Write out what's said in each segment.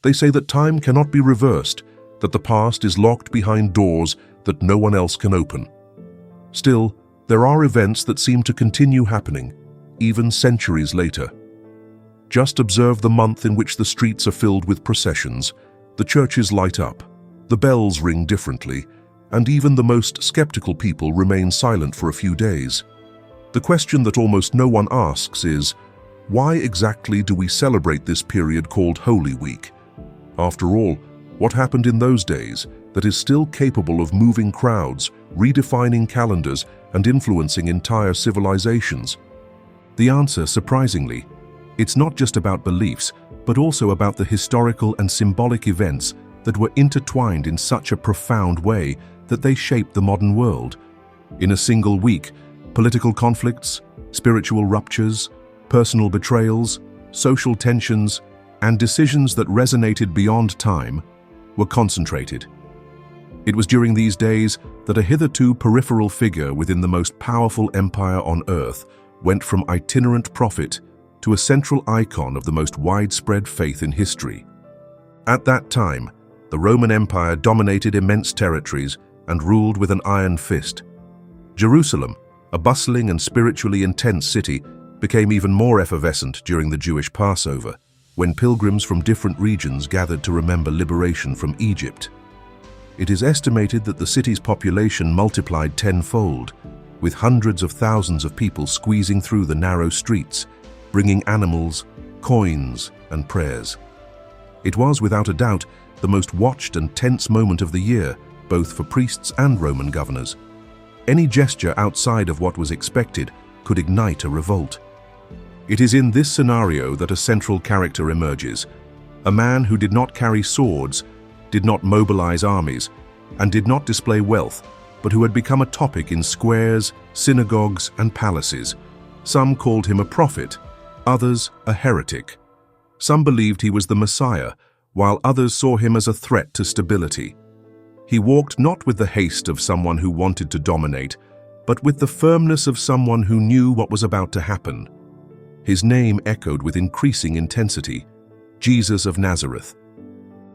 They say that time cannot be reversed, that the past is locked behind doors that no one else can open. Still, there are events that seem to continue happening, even centuries later. Just observe the month in which the streets are filled with processions, the churches light up, the bells ring differently, and even the most skeptical people remain silent for a few days. The question that almost no one asks is, why exactly do we celebrate this period called Holy Week? After all, what happened in those days that is still capable of moving crowds, redefining calendars, and influencing entire civilizations? The answer, surprisingly, it's not just about beliefs, but also about the historical and symbolic events that were intertwined in such a profound way that they shaped the modern world. In a single week, political conflicts, spiritual ruptures, personal betrayals, social tensions, and decisions that resonated beyond time were concentrated. It was during these days that a hitherto peripheral figure within the most powerful empire on earth went from itinerant prophet to a central icon of the most widespread faith in history. At that time, the Roman Empire dominated immense territories and ruled with an iron fist. Jerusalem, a bustling and spiritually intense city, became even more effervescent during the Jewish Passover, when pilgrims from different regions gathered to remember liberation from Egypt. It is estimated that the city's population multiplied tenfold, with hundreds of thousands of people squeezing through the narrow streets, bringing animals, coins, and prayers. It was, without a doubt, the most watched and tense moment of the year, both for priests and Roman governors. Any gesture outside of what was expected could ignite a revolt. It is in this scenario that a central character emerges, a man who did not carry swords, did not mobilize armies, and did not display wealth, but who had become a topic in squares, synagogues, and palaces. Some called him a prophet, others a heretic. Some believed he was the Messiah, while others saw him as a threat to stability. He walked not with the haste of someone who wanted to dominate, but with the firmness of someone who knew what was about to happen. His name echoed with increasing intensity: Jesus of Nazareth.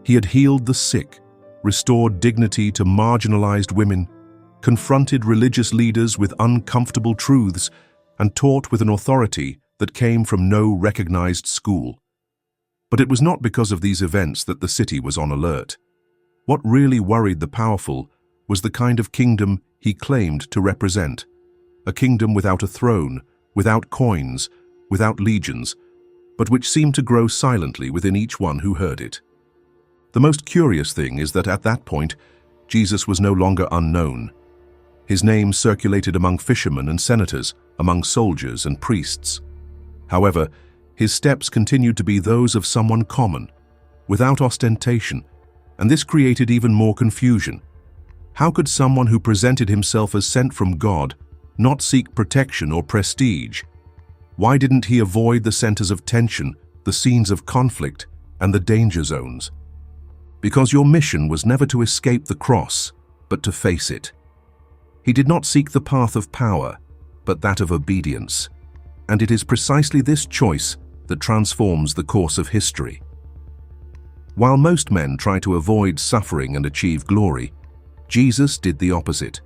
He had healed the sick, restored dignity to marginalized women, confronted religious leaders with uncomfortable truths, and taught with an authority that came from no recognized school. But it was not because of these events that the city was on alert. What really worried the powerful was the kind of kingdom he claimed to represent. A kingdom without a throne, without coins, without legions, but which seemed to grow silently within each one who heard it. The most curious thing is that at that point, Jesus was no longer unknown. His name circulated among fishermen and senators, among soldiers and priests. However, his steps continued to be those of someone common, without ostentation, and this created even more confusion. How could someone who presented himself as sent from God not seek protection or prestige? Why didn't he avoid the centers of tension, the scenes of conflict, and the danger zones? Because your mission was never to escape the cross, but to face it. He did not seek the path of power, but that of obedience. And it is precisely this choice that transforms the course of history. While most men try to avoid suffering and achieve glory, Jesus did the opposite.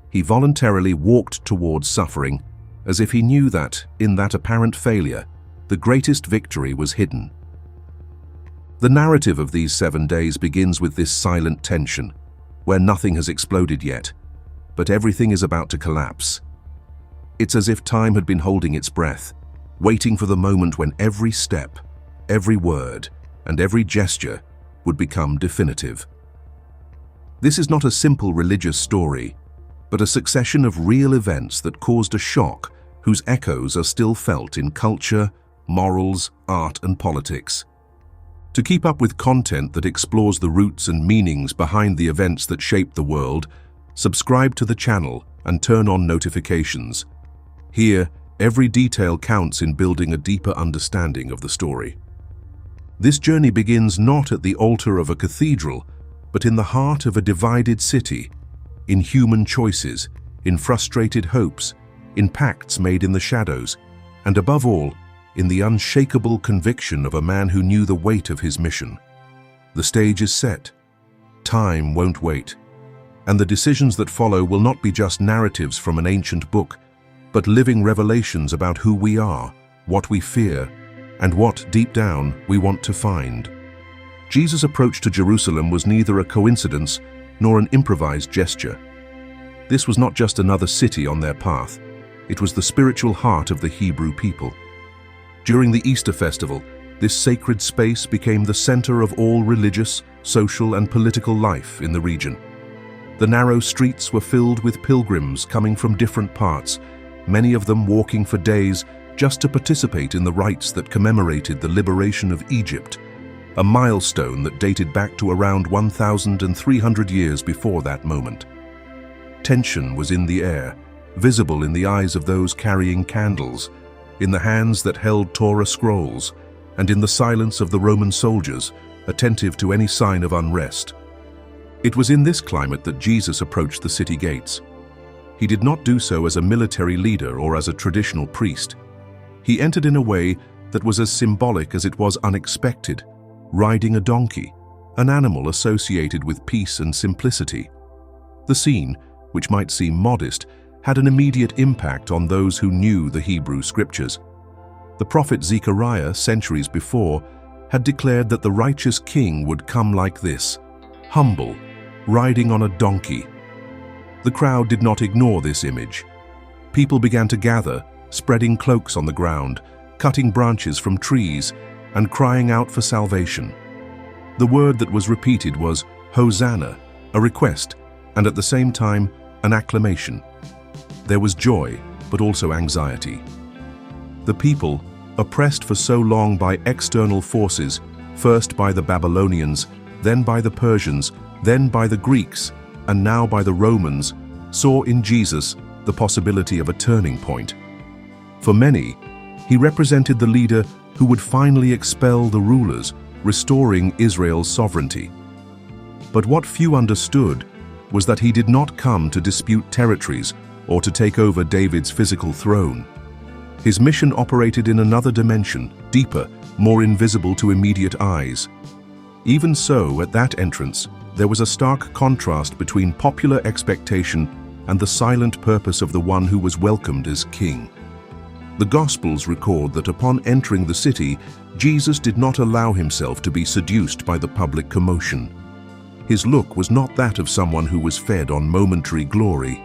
He voluntarily walked towards suffering, as if he knew that, in that apparent failure, the greatest victory was hidden. The narrative of these 7 days begins with this silent tension, where nothing has exploded yet, but everything is about to collapse. It's as if time had been holding its breath, waiting for the moment when every step, every word, and every gesture would become definitive. This is not a simple religious story, but a succession of real events that caused a shock whose echoes are still felt in culture, morals, art, and politics. To keep up with content that explores the roots and meanings behind the events that shaped the world, subscribe to the channel and turn on notifications. Here, every detail counts in building a deeper understanding of the story. This journey begins not at the altar of a cathedral, but in the heart of a divided city, in human choices, in frustrated hopes, in pacts made in the shadows, and above all, in the unshakable conviction of a man who knew the weight of his mission. The stage is set. Time won't wait. And the decisions that follow will not be just narratives from an ancient book, but living revelations about who we are, what we fear, and what, deep down, we want to find. Jesus' approach to Jerusalem was neither a coincidence nor an improvised gesture. This was not just another city on their path. It was the spiritual heart of the Hebrew people. During the Easter festival, this sacred space became the center of all religious, social, and political life in the region. The narrow streets were filled with pilgrims coming from different parts, many of them walking for days just to participate in the rites that commemorated the liberation of Egypt, a milestone that dated back to around 1,300 years before that moment. Tension was in the air, visible in the eyes of those carrying candles, in the hands that held Torah scrolls, and in the silence of the Roman soldiers, attentive to any sign of unrest. It was in this climate that Jesus approached the city gates. He did not do so as a military leader or as a traditional priest. He entered in a way that was as symbolic as it was unexpected, riding a donkey, an animal associated with peace and simplicity. The scene, which might seem modest, had an immediate impact on those who knew the Hebrew scriptures. The prophet Zechariah, centuries before, had declared that the righteous king would come like this, humble, riding on a donkey. The crowd did not ignore this image. People began to gather, spreading cloaks on the ground, cutting branches from trees, and crying out for salvation. The word that was repeated was Hosanna, a request, and at the same time, an acclamation. There was joy, but also anxiety. The people, oppressed for so long by external forces, first by the Babylonians, then by the Persians, then by the Greeks, and now by the Romans, saw in Jesus the possibility of a turning point. For many, he represented the leader who would finally expel the rulers, restoring Israel's sovereignty. But what few understood was that he did not come to dispute territories or to take over David's physical throne. His mission operated in another dimension, deeper, more invisible to immediate eyes. Even so, at that entrance, there was a stark contrast between popular expectation and the silent purpose of the one who was welcomed as king. The Gospels record that upon entering the city, Jesus did not allow himself to be seduced by the public commotion. His look was not that of someone who was fed on momentary glory.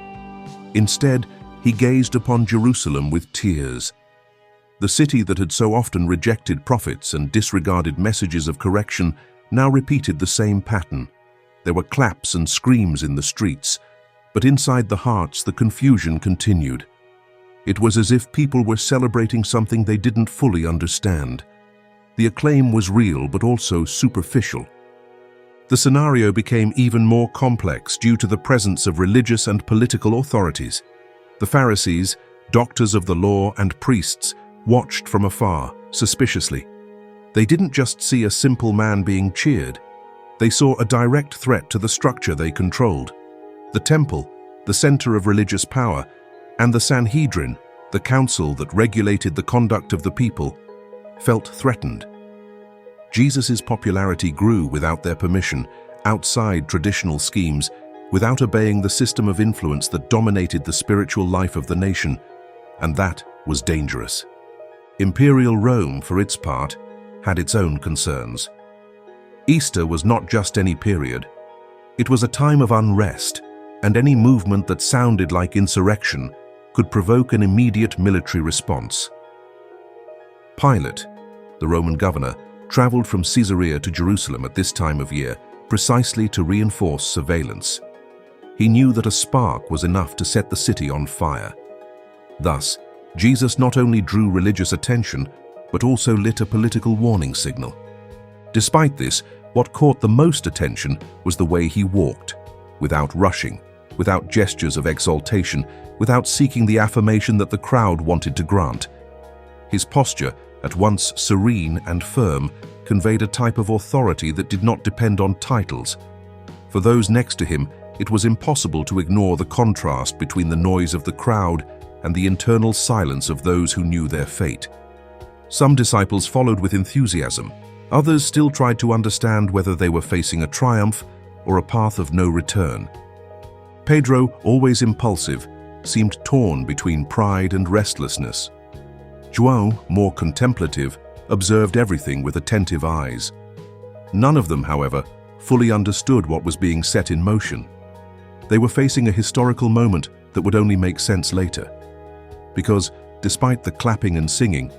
Instead, he gazed upon Jerusalem with tears. The city that had so often rejected prophets and disregarded messages of correction now repeated the same pattern. There were claps and screams in the streets, but inside the hearts the confusion continued. It was as if people were celebrating something they didn't fully understand. The acclaim was real but also superficial. The scenario became even more complex due to the presence of religious and political authorities. The Pharisees, doctors of the law, and priests watched from afar, suspiciously. They didn't just see a simple man being cheered. They saw a direct threat to the structure they controlled. The temple, the center of religious power, and the Sanhedrin, the council that regulated the conduct of the people, felt threatened. Jesus' popularity grew without their permission, outside traditional schemes, without obeying the system of influence that dominated the spiritual life of the nation, and that was dangerous. Imperial Rome, for its part, had its own concerns. Easter was not just any period. It was a time of unrest, and any movement that sounded like insurrection could provoke an immediate military response. Pilate, the Roman governor, traveled from Caesarea to Jerusalem at this time of year precisely to reinforce surveillance. He knew that a spark was enough to set the city on fire. Thus, Jesus not only drew religious attention, but also lit a political warning signal. Despite this, what caught the most attention was the way he walked, without rushing, without gestures of exaltation, without seeking the affirmation that the crowd wanted to grant. His posture, at once serene and firm, conveyed a type of authority that did not depend on titles. For those next to him, it was impossible to ignore the contrast between the noise of the crowd and the internal silence of those who knew their fate. Some disciples followed with enthusiasm, Others still tried to understand whether they were facing a triumph or a path of no return. Pedro, always impulsive, seemed torn between pride and restlessness. João, more contemplative, observed everything with attentive eyes. None of them, however, fully understood what was being set in motion. They were facing a historical moment that would only make sense later. Because, despite the clapping and singing,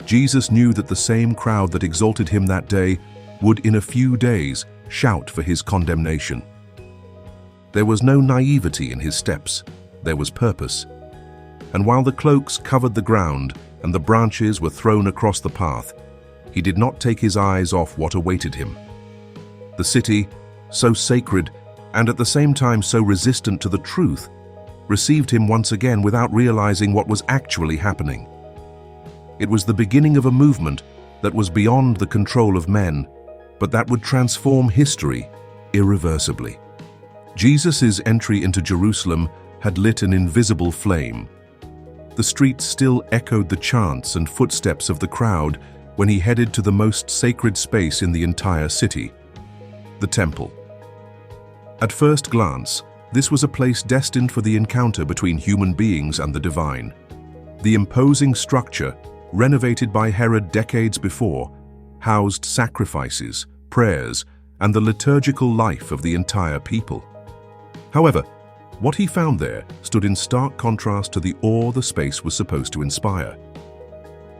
Jesus knew that the same crowd that exalted him that day would in a few days shout for his condemnation. There was no naivety in his steps, there was purpose. And while the cloaks covered the ground and the branches were thrown across the path, he did not take his eyes off what awaited him. The city, so sacred and at the same time so resistant to the truth, received him once again without realizing what was actually happening. It was the beginning of a movement that was beyond the control of men, but that would transform history irreversibly. Jesus' entry into Jerusalem had lit an invisible flame. The streets still echoed the chants and footsteps of the crowd when he headed to the most sacred space in the entire city, the temple. At first glance, this was a place destined for the encounter between human beings and the divine. The imposing structure, renovated by Herod decades before, housed sacrifices, prayers, and the liturgical life of the entire people. However, what he found there stood in stark contrast to the awe the space was supposed to inspire.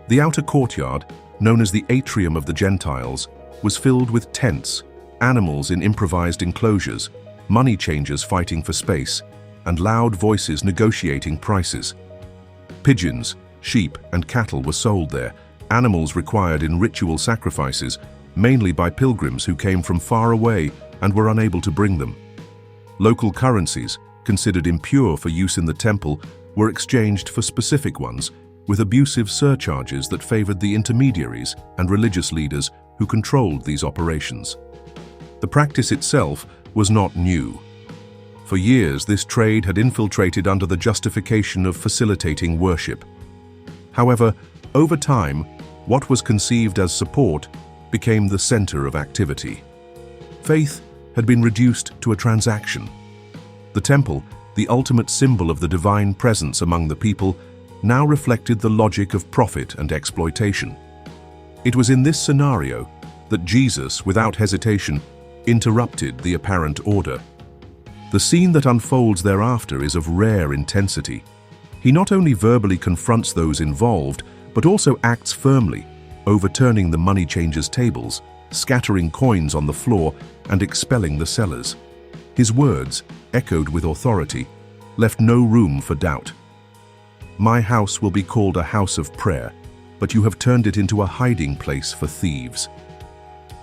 The outer courtyard, known as the Atrium of the Gentiles, was filled with tents, animals in improvised enclosures, money changers fighting for space, and loud voices negotiating prices. Pigeons, sheep, and cattle were sold there, animals required in ritual sacrifices, mainly by pilgrims who came from far away and were unable to bring them. Local currencies, considered impure for use in the temple, were exchanged for specific ones, with abusive surcharges that favored the intermediaries and religious leaders who controlled these operations. The practice itself was not new. For years, this trade had infiltrated under the justification of facilitating worship. However, over time, what was conceived as support became the center of activity. Faith had been reduced to a transaction. The temple, the ultimate symbol of the divine presence among the people, now reflected the logic of profit and exploitation. It was in this scenario that Jesus, without hesitation, interrupted the apparent order. The scene that unfolds thereafter is of rare intensity. He not only verbally confronts those involved, but also acts firmly, overturning the money changers' tables, scattering coins on the floor, and expelling the sellers. His words, echoed with authority, left no room for doubt. "My house will be called a house of prayer, but you have turned it into a hiding place for thieves."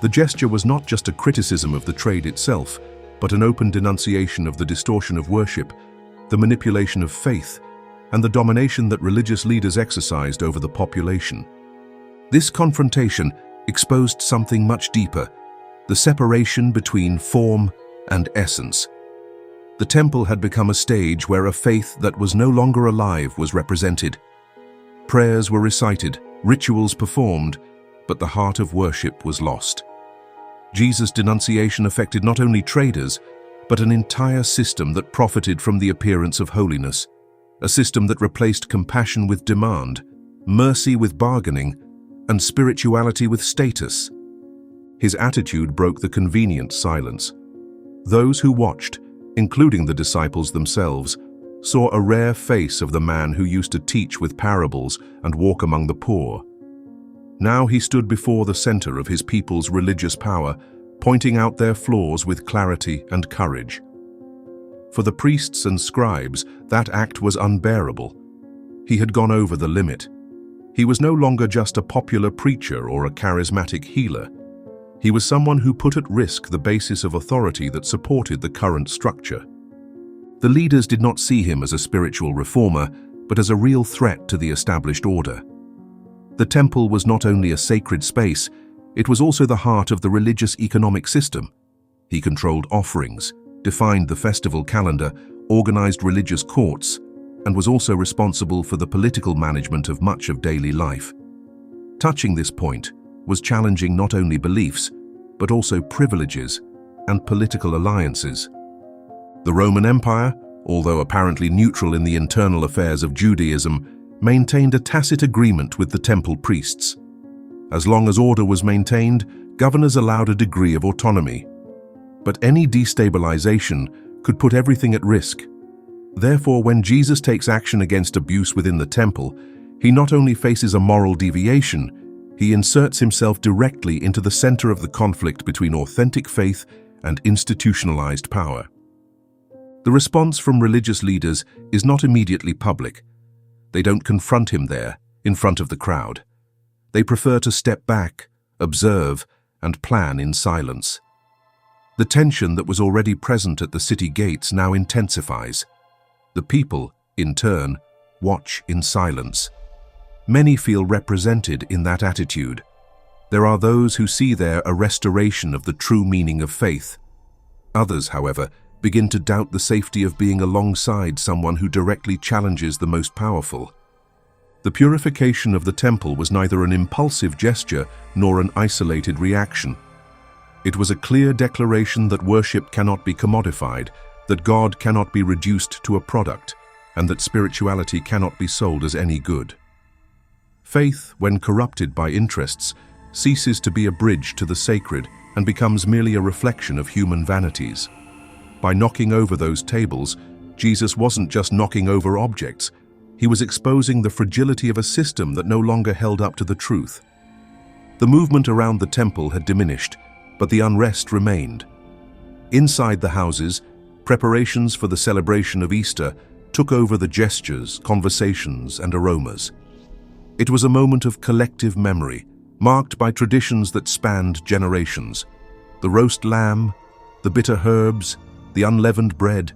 The gesture was not just a criticism of the trade itself, but an open denunciation of the distortion of worship, the manipulation of faith, and the domination that religious leaders exercised over the population. This confrontation exposed something much deeper, the separation between form and essence. The temple had become a stage where a faith that was no longer alive was represented. Prayers were recited, rituals performed, but the heart of worship was lost. Jesus' denunciation affected not only traders, but an entire system that profited from the appearance of holiness, a system that replaced compassion with demand, mercy with bargaining, and spirituality with status. His attitude broke the convenient silence. Those who watched, including the disciples themselves, saw a rare face of the man who used to teach with parables and walk among the poor. Now he stood before the center of his people's religious power, pointing out their flaws with clarity and courage. For the priests and scribes, that act was unbearable. He had gone over the limit. He was no longer just a popular preacher or a charismatic healer. He was someone who put at risk the basis of authority that supported the current structure. The leaders did not see him as a spiritual reformer, but as a real threat to the established order. The temple was not only a sacred space, it was also the heart of the religious economic system. He controlled offerings, defined the festival calendar, organized religious courts, and was also responsible for the political management of much of daily life. Touching this point, was challenging not only beliefs, but also privileges and political alliances. The Roman Empire, although apparently neutral in the internal affairs of Judaism, maintained a tacit agreement with the temple priests. As long as order was maintained, governors allowed a degree of autonomy. But any destabilization could put everything at risk. Therefore, when Jesus takes action against abuse within the temple, he not only faces a moral deviation, he inserts himself directly into the center of the conflict between authentic faith and institutionalized power. The response from religious leaders is not immediately public. They don't confront him there, in front of the crowd. They prefer to step back, observe, and plan in silence. The tension that was already present at the city gates now intensifies. The people, in turn, watch in silence. Many feel represented in that attitude. There are those who see there a restoration of the true meaning of faith. Others, however, begin to doubt the safety of being alongside someone who directly challenges the most powerful. The purification of the temple was neither an impulsive gesture nor an isolated reaction. It was a clear declaration that worship cannot be commodified, that God cannot be reduced to a product, and that spirituality cannot be sold as any good. Faith, when corrupted by interests, ceases to be a bridge to the sacred and becomes merely a reflection of human vanities. By knocking over those tables, Jesus wasn't just knocking over objects. He was exposing the fragility of a system that no longer held up to the truth. The movement around the temple had diminished, but the unrest remained. Inside the houses, preparations for the celebration of Easter took over the gestures, conversations, and aromas. It was a moment of collective memory, marked by traditions that spanned generations. The roast lamb, the bitter herbs, the unleavened bread,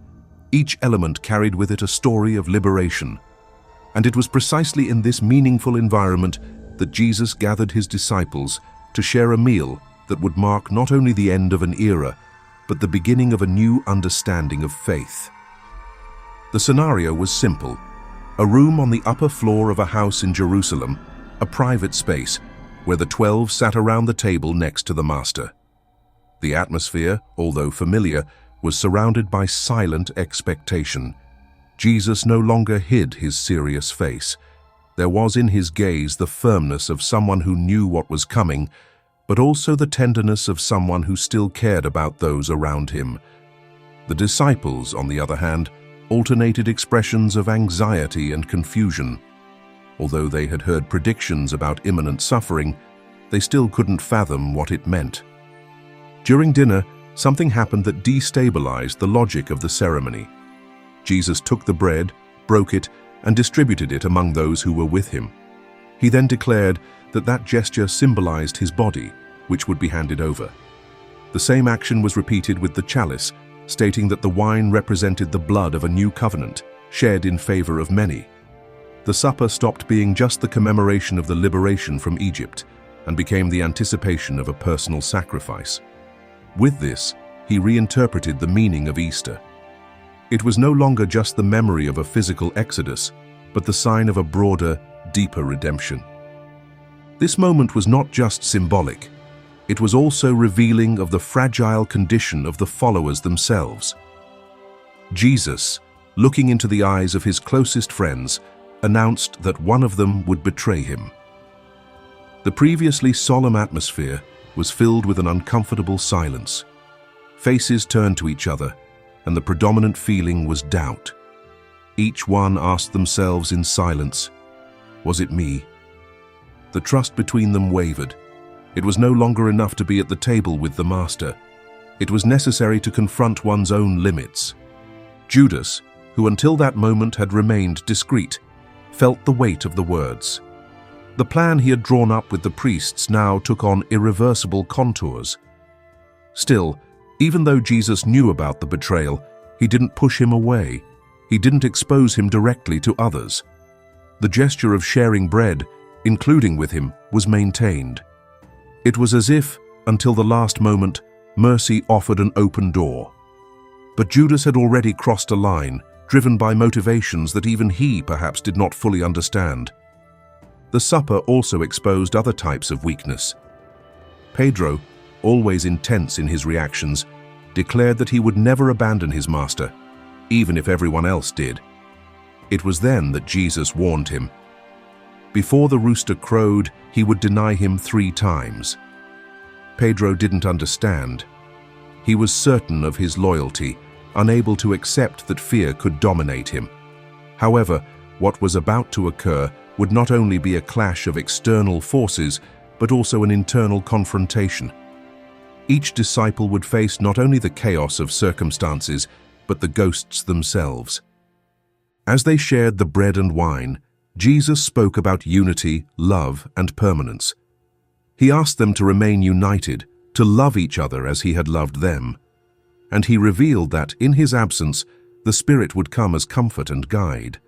each element carried with it a story of liberation. And it was precisely in this meaningful environment that Jesus gathered his disciples to share a meal that would mark not only the end of an era, but the beginning of a new understanding of faith. The scenario was simple: a room on the upper floor of a house in Jerusalem, a private space where the 12 sat around the table next to the Master. The atmosphere, although familiar, was surrounded by silent expectation. Jesus no longer hid his serious face. There was in his gaze the firmness of someone who knew what was coming, but also the tenderness of someone who still cared about those around him. The disciples, on the other hand, alternated expressions of anxiety and confusion. Although they had heard predictions about imminent suffering, they still couldn't fathom what it meant. During dinner, something happened that destabilized the logic of the ceremony. Jesus took the bread, broke it, and distributed it among those who were with him. He then declared that that gesture symbolized his body, which would be handed over. The same action was repeated with the chalice, stating that the wine represented the blood of a new covenant, shed in favor of many. The supper stopped being just the commemoration of the liberation from Egypt and became the anticipation of a personal sacrifice. With this, he reinterpreted the meaning of Easter. It was no longer just the memory of a physical exodus, but the sign of a broader, deeper redemption. This moment was not just symbolic. It was also revealing of the fragile condition of the followers themselves. Jesus, looking into the eyes of his closest friends, announced that one of them would betray him. The previously solemn atmosphere was filled with an uncomfortable silence. Faces turned to each other, and the predominant feeling was doubt. Each one asked themselves in silence, "Was it me?" The trust between them wavered. It was no longer enough to be at the table with the Master. It was necessary to confront one's own limits. Judas, who until that moment had remained discreet, felt the weight of the words. The plan he had drawn up with the priests now took on irreversible contours. Still, even though Jesus knew about the betrayal, he didn't push him away. He didn't expose him directly to others. The gesture of sharing bread, including with him, was maintained. It was as if, until the last moment, mercy offered an open door. But Judas had already crossed a line, driven by motivations that even he perhaps did not fully understand. The supper also exposed other types of weakness. Pedro, always intense in his reactions, declared that he would never abandon his master, even if everyone else did. It was then that Jesus warned him. Before the rooster crowed, he would deny him 3 times. Pedro didn't understand. He was certain of his loyalty, unable to accept that fear could dominate him. However, what was about to occur would not only be a clash of external forces, but also an internal confrontation. Each disciple would face not only the chaos of circumstances, but the ghosts themselves. As they shared the bread and wine, Jesus spoke about unity, love, and permanence. He asked them to remain united, to love each other as he had loved them. And he revealed that, in his absence, the Spirit would come as comfort and guide.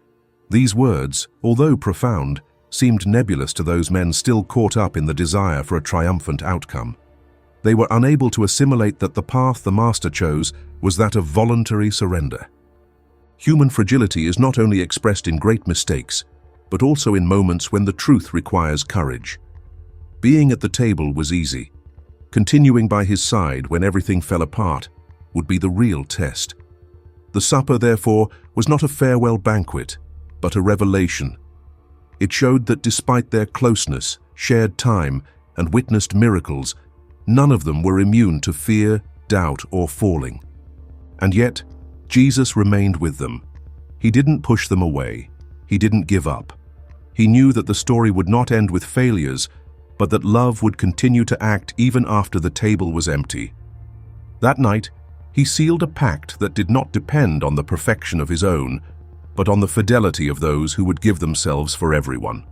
These words, although profound, seemed nebulous to those men still caught up in the desire for a triumphant outcome. They were unable to assimilate that the path the Master chose was that of voluntary surrender. Human fragility is not only expressed in great mistakes, but also in moments when the truth requires courage. Being at the table was easy. Continuing by his side when everything fell apart would be the real test. The supper, therefore, was not a farewell banquet, but a revelation. It showed that despite their closeness, shared time, and witnessed miracles, none of them were immune to fear, doubt, or falling. And yet, Jesus remained with them. He didn't push them away. He didn't give up. He knew that the story would not end with failures, but that love would continue to act even after the table was empty. That night, he sealed a pact that did not depend on the perfection of his own, but on the fidelity of those who would give themselves for everyone.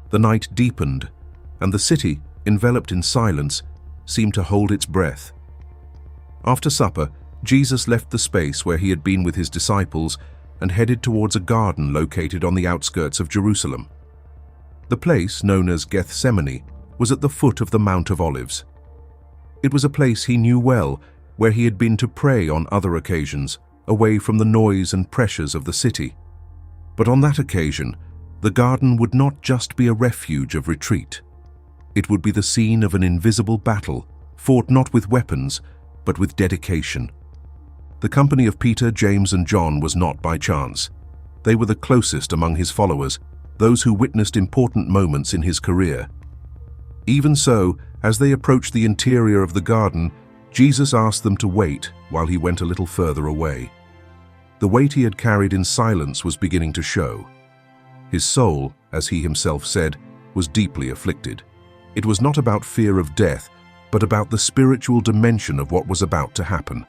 The night deepened, and the city, enveloped in silence, seemed to hold its breath. After supper, Jesus left the space where he had been with his disciples and headed towards a garden located on the outskirts of Jerusalem. The place, known as Gethsemane, was at the foot of the Mount of Olives. It was a place he knew well, where he had been to pray on other occasions, away from the noise and pressures of the city. But on that occasion, the garden would not just be a refuge of retreat. It would be the scene of an invisible battle, fought not with weapons, but with dedication. The company of Peter, James, and John was not by chance. They were the closest among his followers, those who witnessed important moments in his career. Even so, as they approached the interior of the garden, Jesus asked them to wait while he went a little further away. The weight he had carried in silence was beginning to show. His soul, as he himself said, was deeply afflicted. It was not about fear of death, but about the spiritual dimension of what was about to happen.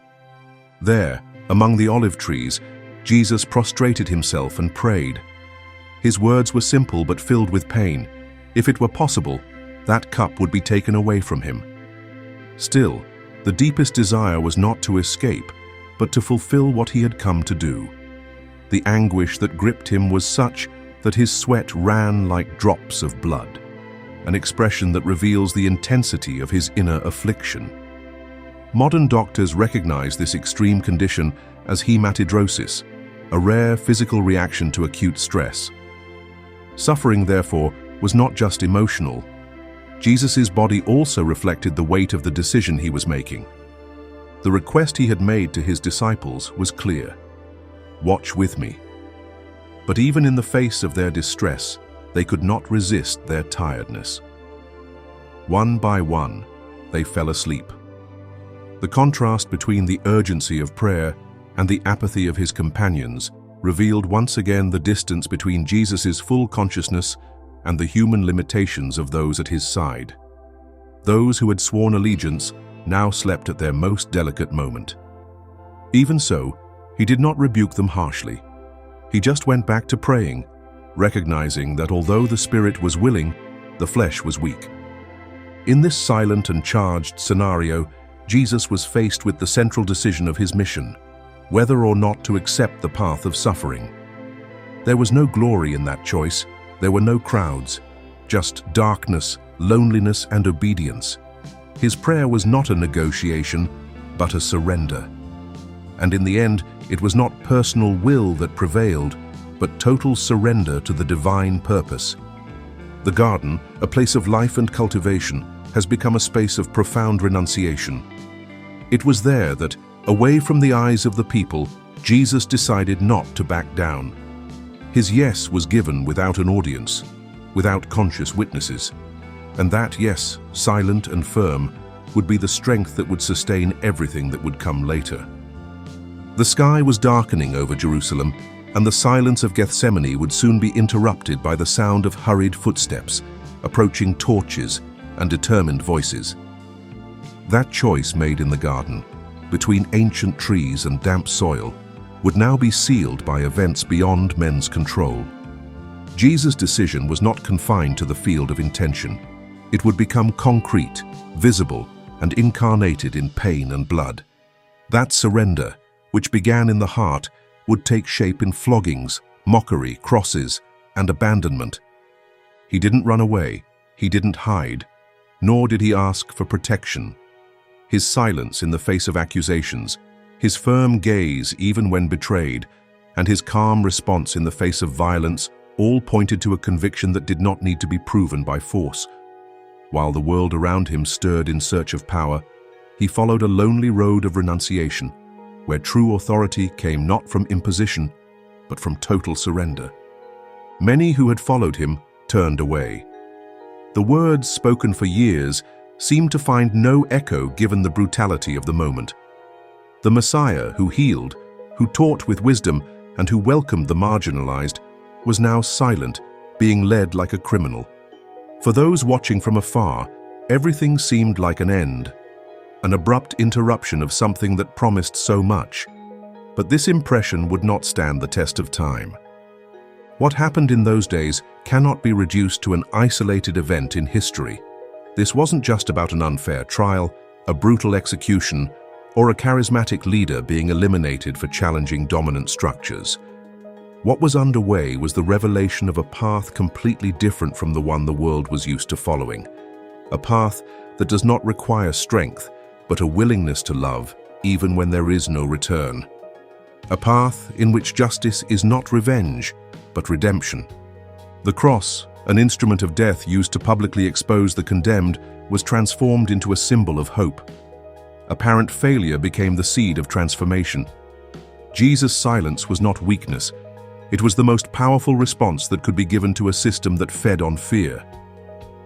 There, among the olive trees, Jesus prostrated himself and prayed. His words were simple but filled with pain. If it were possible, that cup would be taken away from him. Still, the deepest desire was not to escape, but to fulfill what he had come to do. The anguish that gripped him was such that his sweat ran like drops of blood, an expression that reveals the intensity of his inner affliction. Modern doctors recognize this extreme condition as hematidrosis, a rare physical reaction to acute stress. Suffering, therefore, was not just emotional. Jesus' body also reflected the weight of the decision he was making. The request he had made to his disciples was clear: "Watch with me." But even in the face of their distress, they could not resist their tiredness. One by one, they fell asleep. The contrast between the urgency of prayer and the apathy of his companions revealed once again the distance between Jesus' full consciousness and the human limitations of those at his side. Those who had sworn allegiance now slept at their most delicate moment. Even so, he did not rebuke them harshly. He just went back to praying, recognizing that although the spirit was willing, the flesh was weak. In this silent and charged scenario, Jesus was faced with the central decision of his mission: whether or not to accept the path of suffering. There was no glory in that choice. There were no crowds, just darkness, loneliness, and obedience. His prayer was not a negotiation, but a surrender. And in the end, it was not personal will that prevailed, but total surrender to the divine purpose. The garden, a place of life and cultivation, has become a space of profound renunciation. It was there that, away from the eyes of the people, Jesus decided not to back down. His yes was given without an audience, without conscious witnesses. And that yes, silent and firm, would be the strength that would sustain everything that would come later. The sky was darkening over Jerusalem, and the silence of Gethsemane would soon be interrupted by the sound of hurried footsteps, approaching torches and determined voices. That choice made in the garden, between ancient trees and damp soil, would now be sealed by events beyond men's control. Jesus' decision was not confined to the field of intention. It would become concrete, visible, and incarnated in pain and blood. That surrender, which began in the heart, would take shape in floggings, mockery, crosses, and abandonment. He didn't run away, he didn't hide, nor did he ask for protection. His silence in the face of accusations, his firm gaze even when betrayed, and his calm response in the face of violence all pointed to a conviction that did not need to be proven by force. While the world around him stirred in search of power, he followed a lonely road of renunciation, where true authority came not from imposition, but from total surrender. Many who had followed him turned away. The words spoken for years seemed to find no echo given the brutality of the moment. The Messiah who healed, who taught with wisdom, and who welcomed the marginalized, was now silent, being led like a criminal. For those watching from afar, everything seemed like an end, an abrupt interruption of something that promised so much. But this impression would not stand the test of time. What happened in those days cannot be reduced to an isolated event in history. This wasn't just about an unfair trial, a brutal execution, or a charismatic leader being eliminated for challenging dominant structures. What was underway was the revelation of a path completely different from the one the world was used to following. A path that does not require strength, but a willingness to love, even when there is no return. A path in which justice is not revenge, but redemption. The cross, an instrument of death used to publicly expose the condemned, was transformed into a symbol of hope. Apparent failure became the seed of transformation. Jesus' silence was not weakness. It was the most powerful response that could be given to a system that fed on fear.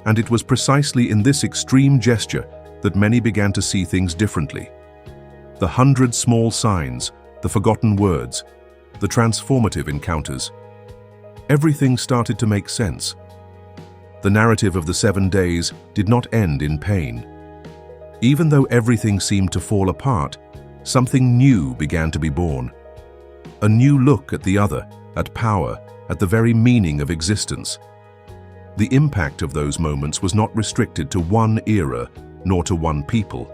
And it was precisely in this extreme gesture that many began to see things differently. The 100 small signs, the forgotten words, the transformative encounters. Everything started to make sense. The narrative of the 7 days did not end in pain. Even though everything seemed to fall apart, something new began to be born. A new look at the other, at power, at the very meaning of existence. The impact of those moments was not restricted to one era, nor to one people.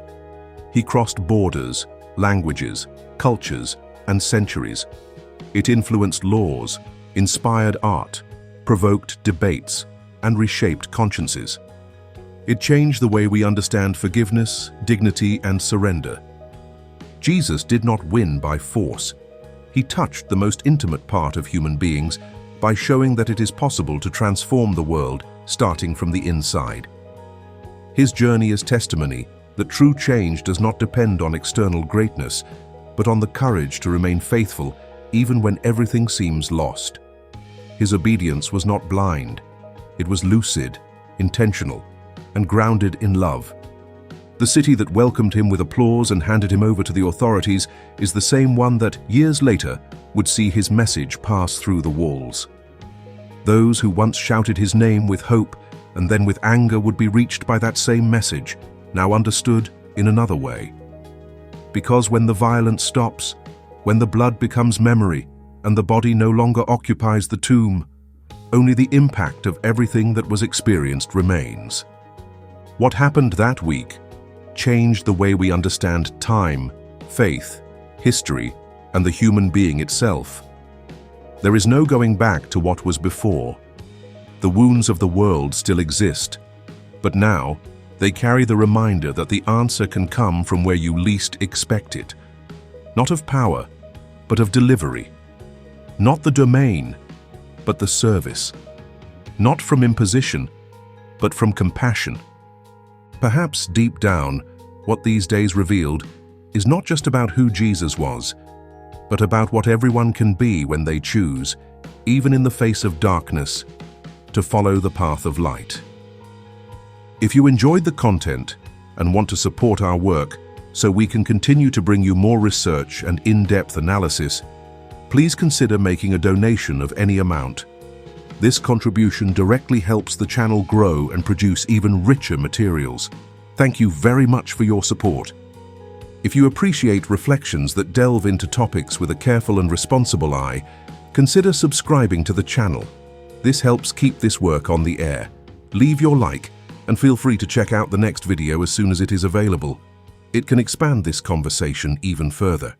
He crossed borders, languages, cultures, and centuries. It influenced laws, inspired art, provoked debates, and reshaped consciences. It changed the way we understand forgiveness, dignity, and surrender. Jesus did not win by force. He touched the most intimate part of human beings by showing that it is possible to transform the world starting from the inside. His journey is testimony that true change does not depend on external greatness, but on the courage to remain faithful even when everything seems lost. His obedience was not blind. It was lucid, intentional, and grounded in love. The city that welcomed him with applause and handed him over to the authorities is the same one that, years later, would see his message pass through the walls. Those who once shouted his name with hope and then with anger would be reached by that same message, now understood in another way. Because when the violence stops, when the blood becomes memory, and the body no longer occupies the tomb, only the impact of everything that was experienced remains. What happened that week changed the way we understand time, faith, history, and the human being itself. There is no going back to what was before. The wounds of the world still exist, but now they carry the reminder that the answer can come from where you least expect it. Not of power, but of delivery. Not the domain, but the service. Not from imposition, but from compassion. Perhaps deep down, what these days revealed is not just about who Jesus was, but about what everyone can be when they choose, even in the face of darkness, to follow the path of light. If you enjoyed the content and want to support our work so we can continue to bring you more research and in-depth analysis, please consider making a donation of any amount. This contribution directly helps the channel grow and produce even richer materials. Thank you very much for your support. If you appreciate reflections that delve into topics with a careful and responsible eye, consider subscribing to the channel. This helps keep this work on the air. Leave your like and feel free to check out the next video as soon as it is available. It can expand this conversation even further.